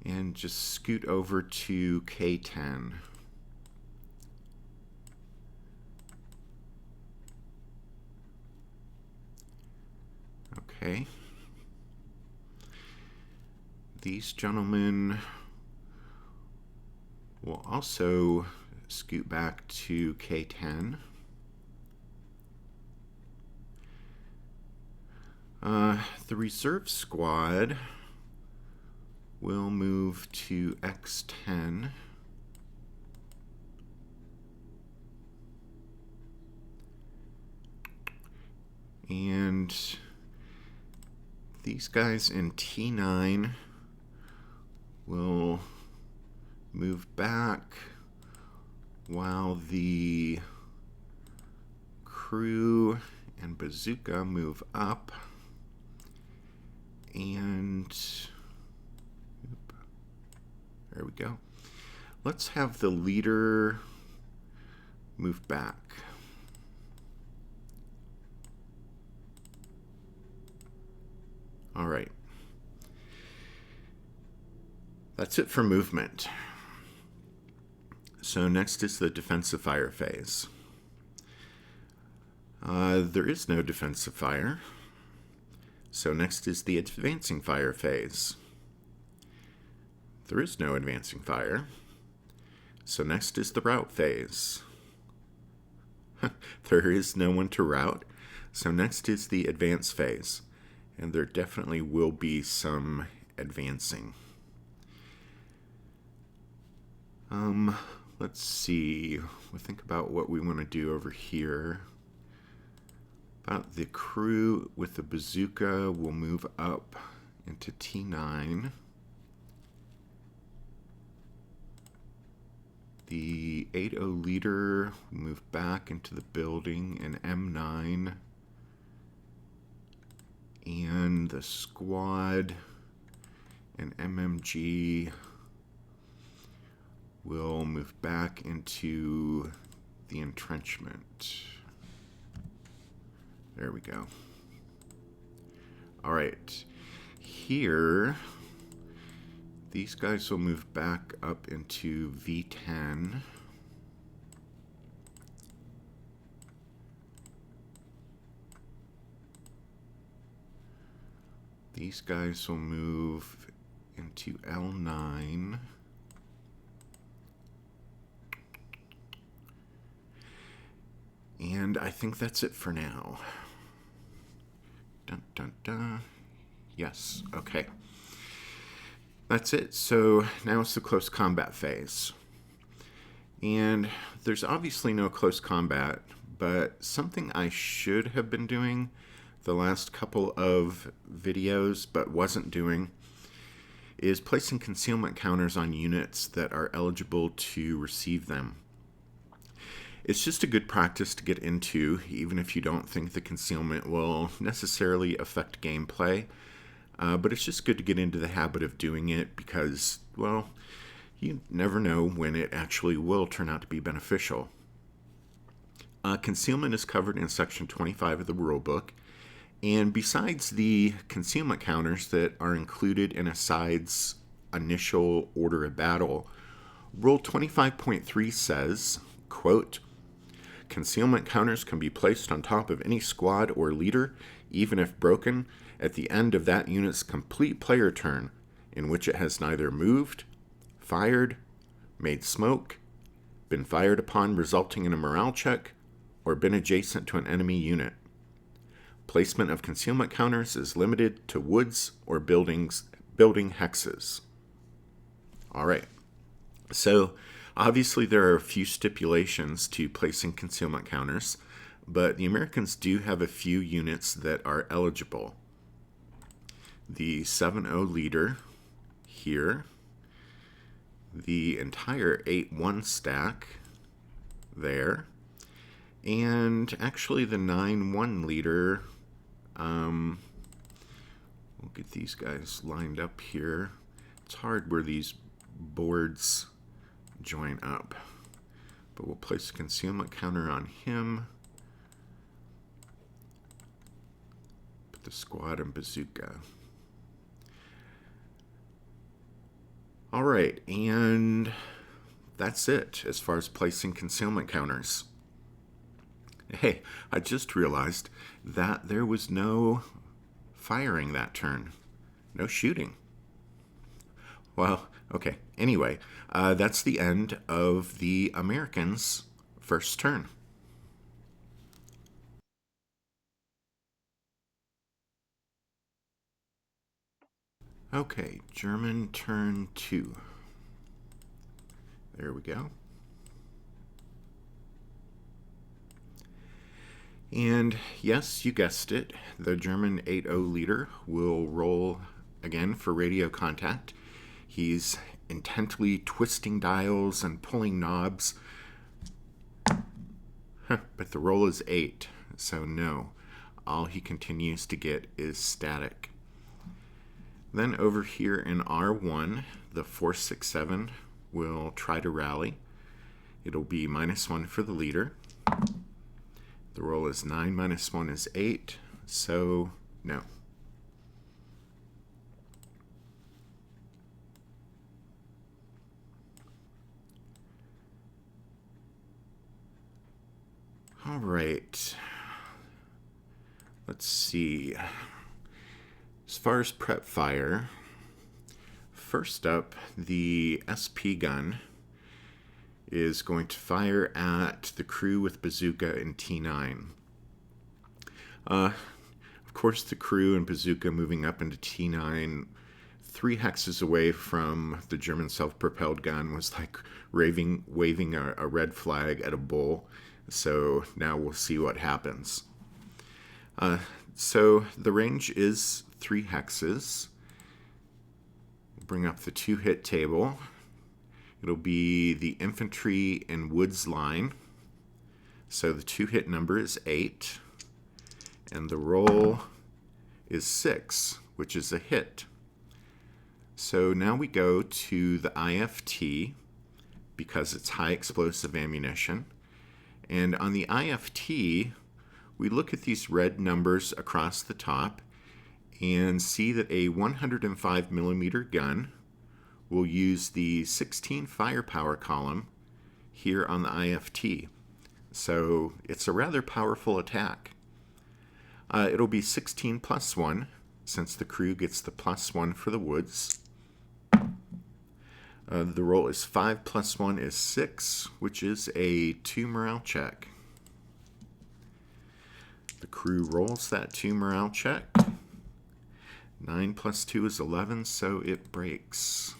and just scoot over to K10. Okay. These gentlemen will also scoot back to K10. The reserve squad will move to X10. And these guys in T9 will move back while the crew and bazooka move up. And there we go. Let's have the leader move back. All right. That's it for movement. So next is the defensive fire phase. There is no defensive fire. So next is the advancing fire phase. There is no advancing fire. So next is the route phase. There is no one to route. So next is the advance phase. And there definitely will be some advancing. Let's see. We'll think about what we want to do over here. About the crew with the bazooka will move up into T9. The 8-0 leader will move back into the building in M9. And the squad and MMG will move back into the entrenchment. There we go. All right. Here, these guys will move back up into V10. these guys will move into L9. And I think that's it for now. Dun, dun, dun. Yes, okay. That's it. So now it's the close combat phase. And there's obviously no close combat, but something I should have been doing the last couple of videos but wasn't doing is placing concealment counters on units that are eligible to receive them. It's just a good practice to get into, even if you don't think the concealment will necessarily affect gameplay. But it's just good to get into the habit of doing it because, well, you never know when it actually will turn out to be beneficial. Concealment is covered in Section 25 of the rulebook. And besides the concealment counters that are included in a side's initial order of battle, Rule 25.3 says, quote, "Concealment counters can be placed on top of any squad or leader, even if broken, at the end of that unit's complete player turn, in which it has neither moved, fired, made smoke, been fired upon resulting in a morale check, or been adjacent to an enemy unit. Placement of concealment counters is limited to woods or building hexes." All right. So obviously there are a few stipulations to placing concealment counters, but the Americans do have a few units that are eligible. The 7-0 leader here, the entire 8-1 stack there, and actually the 9-1 leader. We'll get these guys lined up here. It's hard where these boards join up, but we'll place a concealment counter on him. Put the squad and bazooka. All right, and that's it as far as placing concealment counters. Hey, I just realized that there was no firing that turn. No shooting. Well, okay. Anyway, that's the end of the Americans' first turn. Okay, German turn 2. There we go. And yes, you guessed it, the German 8-0 leader will roll again for radio contact. He's intently twisting dials and pulling knobs. But the roll is 8, so no. All he continues to get is static. Then over here in R1, the 467 will try to rally. It'll be -1 for the leader. The roll is 9 minus 1 is 8, so no. All right. Let's see. As far as prep fire, first up, the SP gun is going to fire at the crew with bazooka and T9. Of course, the crew and bazooka moving up into T9, 3 hexes away from the German self-propelled gun, was like waving a red flag at a bull. So now we'll see what happens. So the range is 3 hexes. Bring up the 2-hit table. It'll be the infantry and woods line. So the 2-hit number is 8. And the roll is 6, which is a hit. So now we go to the IFT because it's high explosive ammunition. And on the IFT, we look at these red numbers across the top and see that a 105 millimeter gun will use the 16 firepower column here on the IFT. So it's a rather powerful attack. It'll be 16 plus 1, since the crew gets the +1 for the woods. The roll is 5 + 1 is 6, which is a 2 morale check. The crew rolls that 2 morale check. 9 + 2 is 11, so it breaks.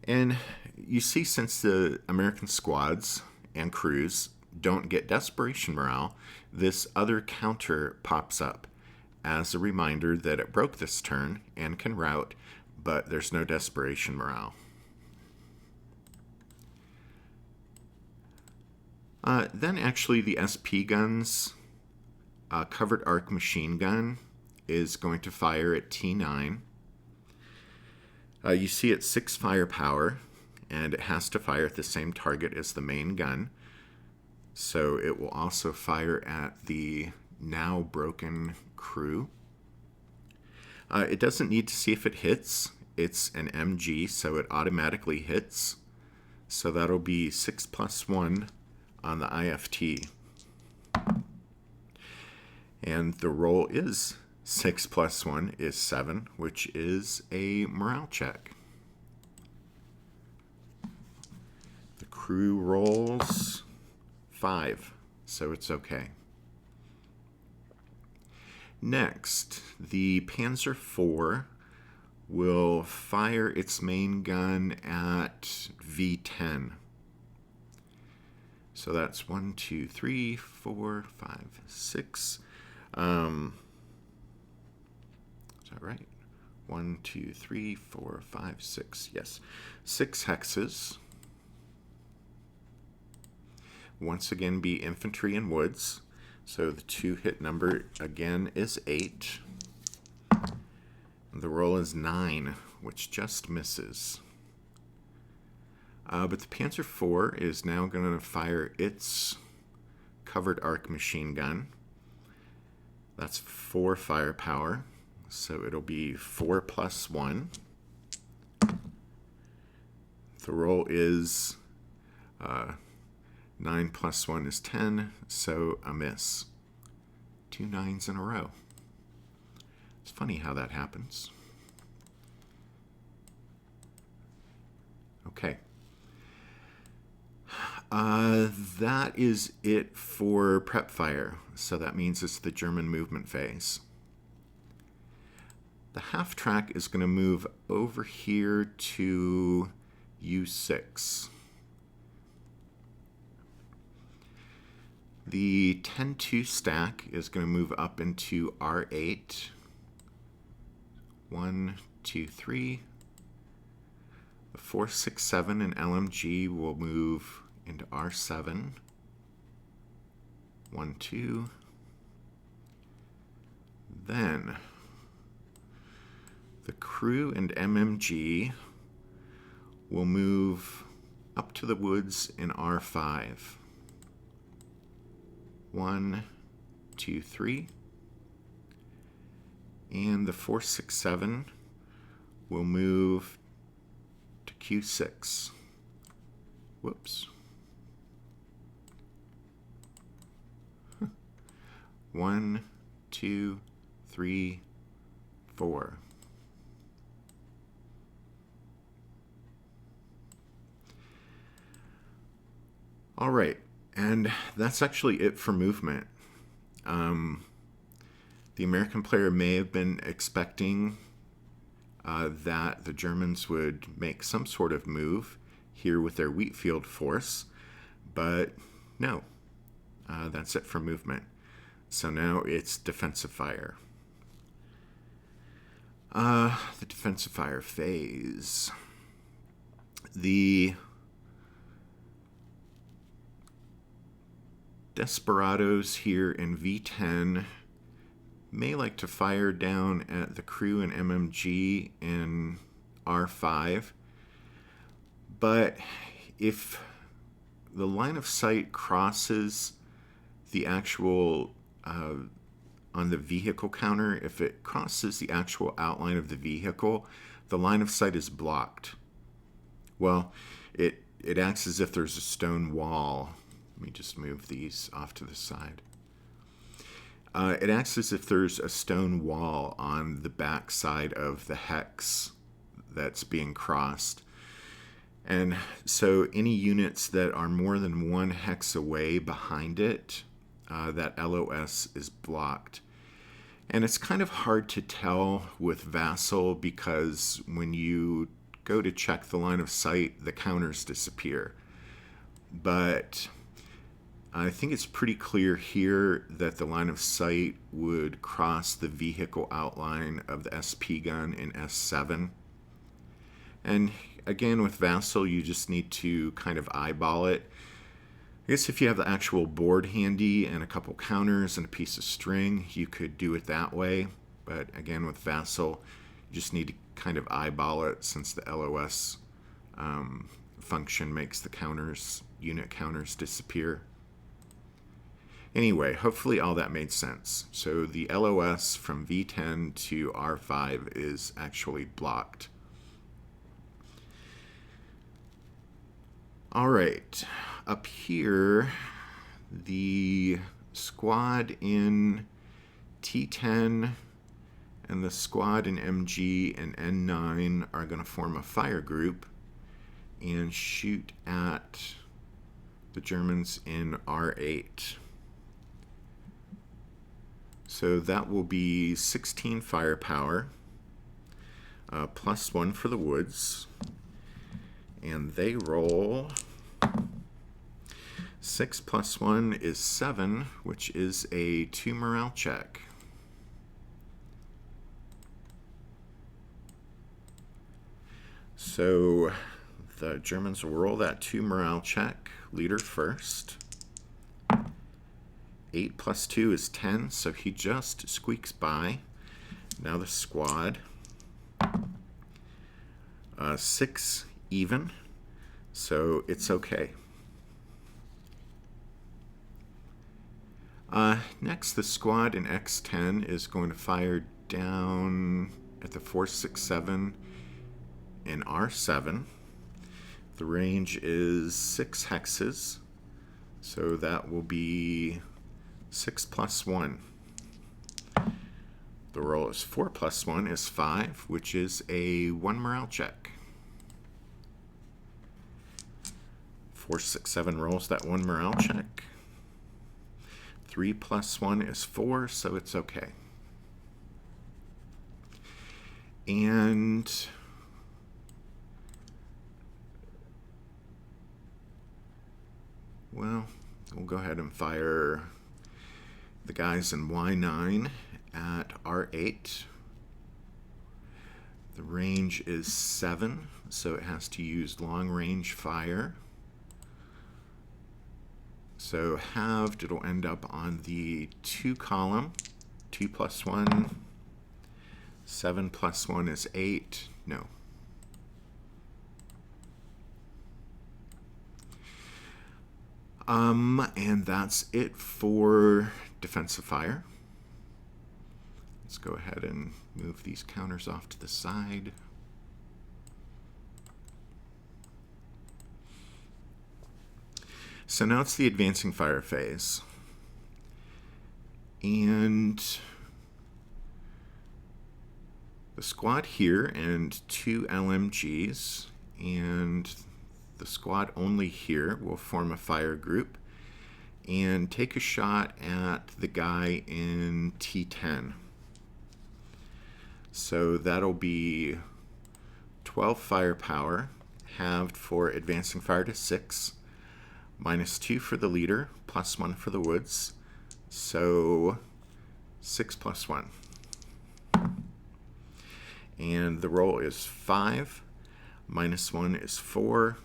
And you see, since the American squads and crews don't get desperation morale, this other counter pops up as a reminder that it broke this turn and can rout, but there's no desperation morale. Then actually the SP guns, covered arc machine gun is going to fire at T9. You see it's 6 firepower, and it has to fire at the same target as the main gun. So it will also fire at the now broken crew. It doesn't need to see if it hits. It's an MG, so it automatically hits. So that'll be 6 + 1 on the IFT. And the roll is 6 + 1 is 7, which is a morale check. The crew rolls 5, so it's okay. Next, the Panzer IV will fire its main gun at V10. So that's 1, 2, 3, 4, 5, 6. Is that right? 1, 2, 3, 4, 5, 6. Yes. 6 hexes. Once again, be infantry and woods. So the 2-hit number again is 8. The roll is 9, which just misses. But the Panzer IV is now going to fire its covered arc machine gun. That's 4 firepower, so it'll be 4 + 1. The roll is 9 + 1 is 10, so a miss. 2 9s in a row. It's funny how that happens. Okay. That is it for prep fire. So that means it's the German movement phase. The half track is going to move over here to U6. The 10-2 stack is going to move up into R8. 1, 2, 3. The 4, 6, 7 and LMG will move into R7. 1, 2. Then the crew and MMG will move up to the woods in R5. 1, 2, 3. And the 4, 6, 7 will move to Q6. Whoops. 1, 2, 3, 4. All right, and that's actually it for movement. The American player may have been expecting that the Germans would make some sort of move here with their wheat field force, but no, that's it for movement. So now it's defensive fire. The defensive fire phase. The Desperados here in V10 may like to fire down at the crew and MMG in R5, but if the line of sight crosses the actual on the vehicle counter, if it crosses the actual outline of the vehicle, the line of sight is blocked. Well, it acts as if there's a stone wall Let me just move these off to the side. It acts as if there's a stone wall on the back side of the hex that's being crossed. And so any units that are more than one hex away behind it, that LOS is blocked. And it's kind of hard to tell with Vassal because when you go to check the line of sight, the counters disappear. But I think it's pretty clear here that the line of sight would cross the vehicle outline of the SP gun in S7. And again, with Vassal, you just need to kind of eyeball it. I guess if you have the actual board handy and a couple counters and a piece of string, you could do it that way. But again, with Vassal, you just need to kind of eyeball it since the LOS function makes the counters, unit counters, disappear. Anyway, hopefully all that made sense. So the LOS from V10 to R5 is actually blocked. All right, up here, the squad in T10 and the squad in MG and N9 are going to form a fire group and shoot at the Germans in R8. So that will be 16 firepower, +1 for the woods, and they roll 6 + 1 is 7, which is a 2 morale check. So the Germans will roll that 2 morale check, leader first. 8 + 2 is 10, so he just squeaks by. Now the squad. 6 even, so it's okay. Next, the squad in X10 is going to fire down at the 467 in R7. The range is 6 hexes, so that will be 6 + 1. The roll is 4 + 1 is 5, which is a 1 morale check. 467 rolls that 1 morale check. 3 + 1 is 4, so it's okay. And well, we'll go ahead and fire the guys in Y9 at R8. The range is 7, so it has to use long range fire. So halved, it'll end up on the 2 column. 2 + 1. 7 + 1 is 8. No. And that's it for defensive fire. Let's go ahead and move these counters off to the side. So now it's the advancing fire phase. And the squad here and 2 LMGs and the squad only here will form a fire group and take a shot at the guy in T10. So that'll be 12 firepower, halved for advancing fire to 6, -2 for the leader, +1 for the woods, so 6 + 1. And the roll is 5, -1 is 4,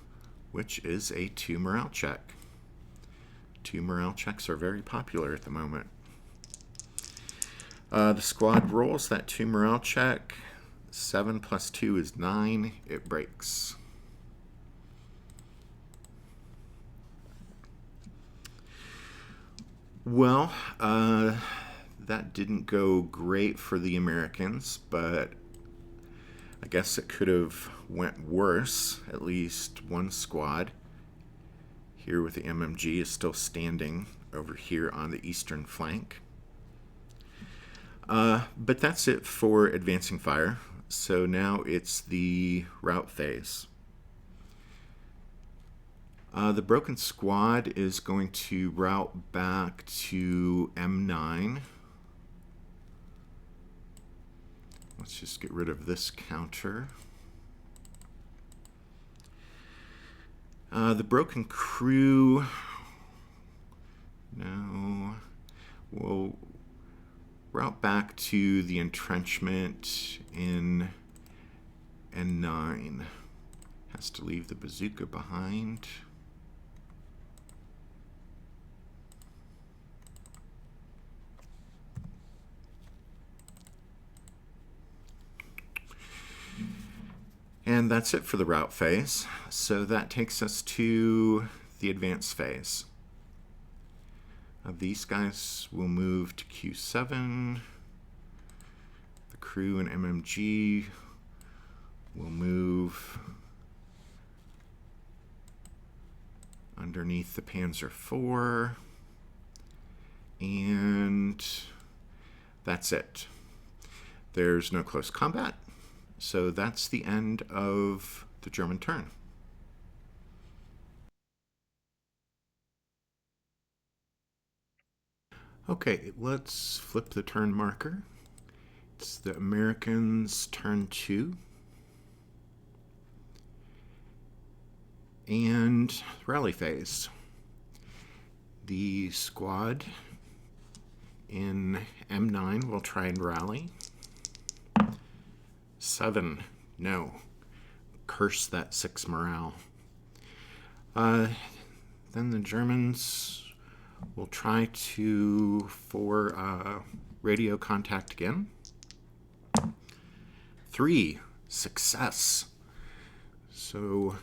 which is a 2 morale check. 2 morale checks are very popular at the moment. The squad rolls that 2 morale check. 7 + 2 is 9. It breaks. Well, that didn't go great for the Americans, but I guess it could have went worse. At least one squad here with the MMG is still standing over here on the eastern flank. But that's it for advancing fire. So now it's the rout phase. The broken squad is going to route back to M9. Let's just get rid of this counter. The broken crew, no, will route back to the entrenchment in N9. Has to leave the bazooka behind. And that's it for the rout phase. So that takes us to the advance phase. These guys will move to Q7. The crew and MMG will move underneath the Panzer IV. And that's it. There's no close combat. So that's the end of the German turn. Okay, let's flip the turn marker. It's the Americans' turn 2. And rally phase. The squad in M9 will try and rally. 7, no. Curse that 6 morale. Then the Germans will try for radio contact again. 3, success. So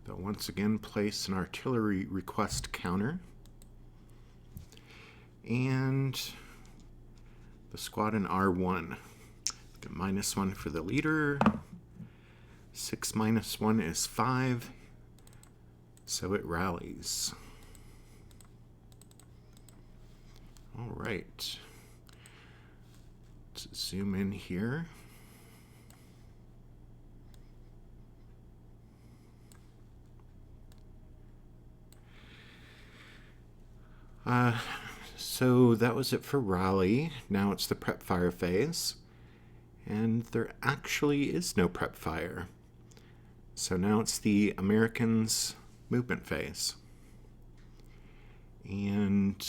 they'll once again place an artillery request counter. And the squad in R1. -1 for the leader. 6 minus 1 is 5. So it rallies. All right. Let's zoom in here. So that was it for rally. Now it's the prep fire phase. And there actually is no prep fire. So now it's the Americans' movement phase. And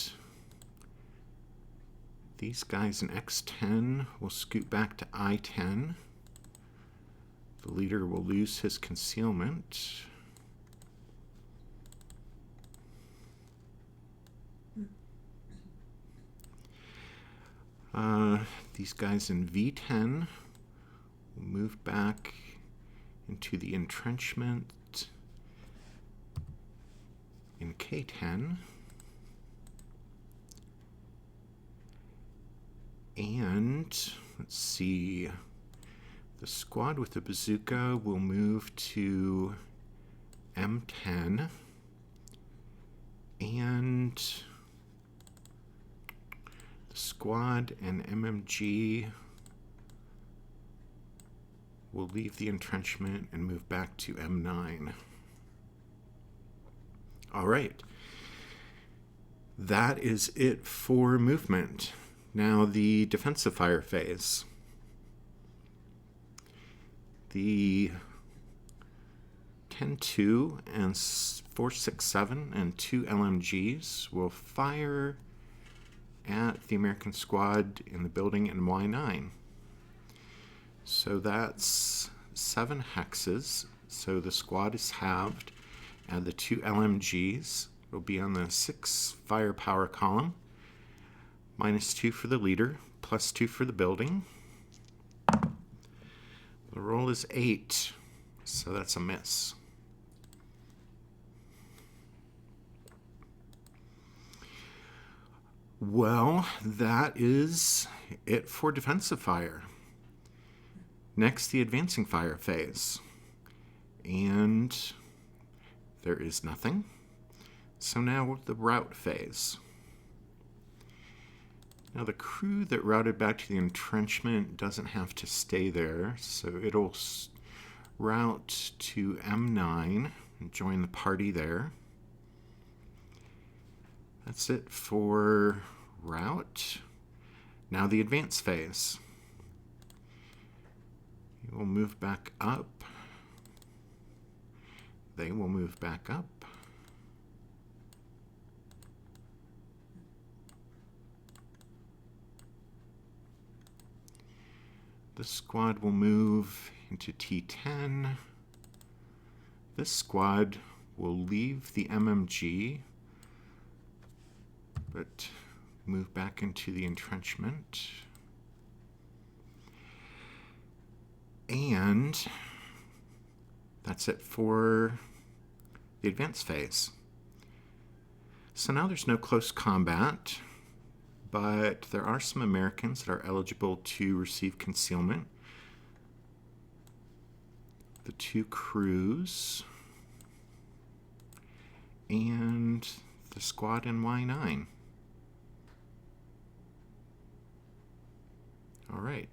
these guys in X10 will scoot back to I10. The leader will lose his concealment. These guys in V10 will move back into the entrenchment in K10. And let's see, the squad with the bazooka will move to M10. And the squad and MMG will leave the entrenchment and move back to M9. All right. That is it for movement. Now the defensive fire phase. The 10-2 and 4.67 and 2 LMGs will fire at the American squad in the building in Y9. So that's 7 hexes. So the squad is halved, and the 2 LMGs will be on the 6 firepower column. -2 for the leader, +2 for the building. The roll is 8, so that's a miss. Well, that is it for defensive fire. Next, the advancing fire phase. And there is nothing. So now the route phase. Now the crew that routed back to the entrenchment doesn't have to stay there, so it'll route to M9 and join the party there. That's it for route. Now the advance phase. You will move back up. They will move back up. The squad will move into T10. This squad will leave the MMG, but move back into the entrenchment. And that's it for the advance phase. So now there's no close combat, but there are some Americans that are eligible to receive concealment. The two crews and the squad in Y9. All right.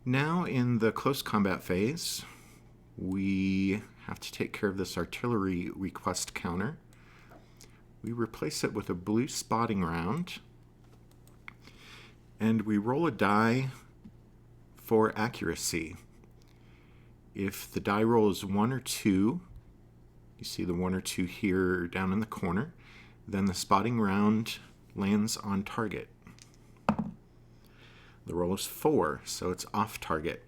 Now in the close combat phase, we have to take care of this artillery request counter. We replace it with a blue spotting round, and we roll a die for accuracy. If the die roll is 1 or 2, you see the 1 or 2 here down in the corner, then the spotting round lands on target. The roll is 4, so it's off target.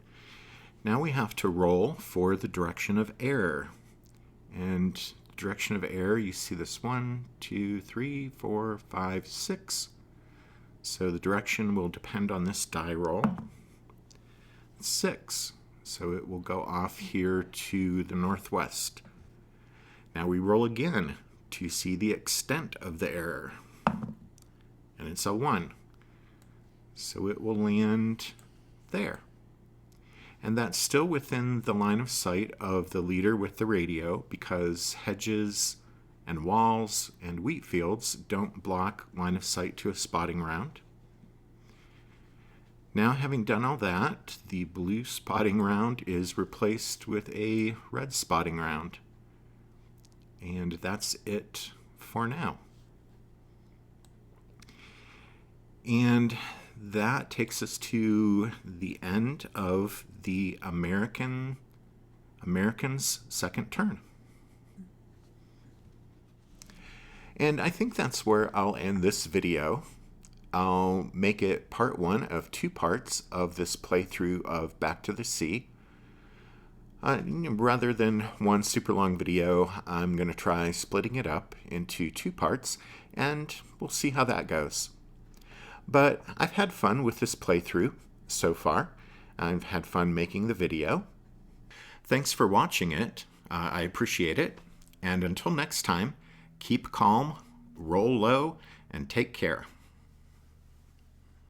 Now we have to roll for the direction of error. And direction of error, you see this 1, 2, 3, 4, 5, 6. So the direction will depend on this die roll. 6. So it will go off here to the northwest. Now we roll again to see the extent of the error. And it's a 1. So it will land there. And that's still within the line of sight of the leader with the radio, because hedges and walls and wheat fields don't block line of sight to a spotting round. Now, having done all that, the blue spotting round is replaced with a red spotting round. And that's it for now. And that takes us to the end of the Americans' second turn. And I think that's where I'll end this video. I'll make it part 1 of 2 parts of this playthrough of Back to the Sea. Rather than one super long video, I'm going to try splitting it up into 2 parts, and we'll see how that goes. But I've had fun with this playthrough so far. I've had fun making the video. Thanks for watching it. I appreciate it. And until next time, keep calm, roll low, and take care.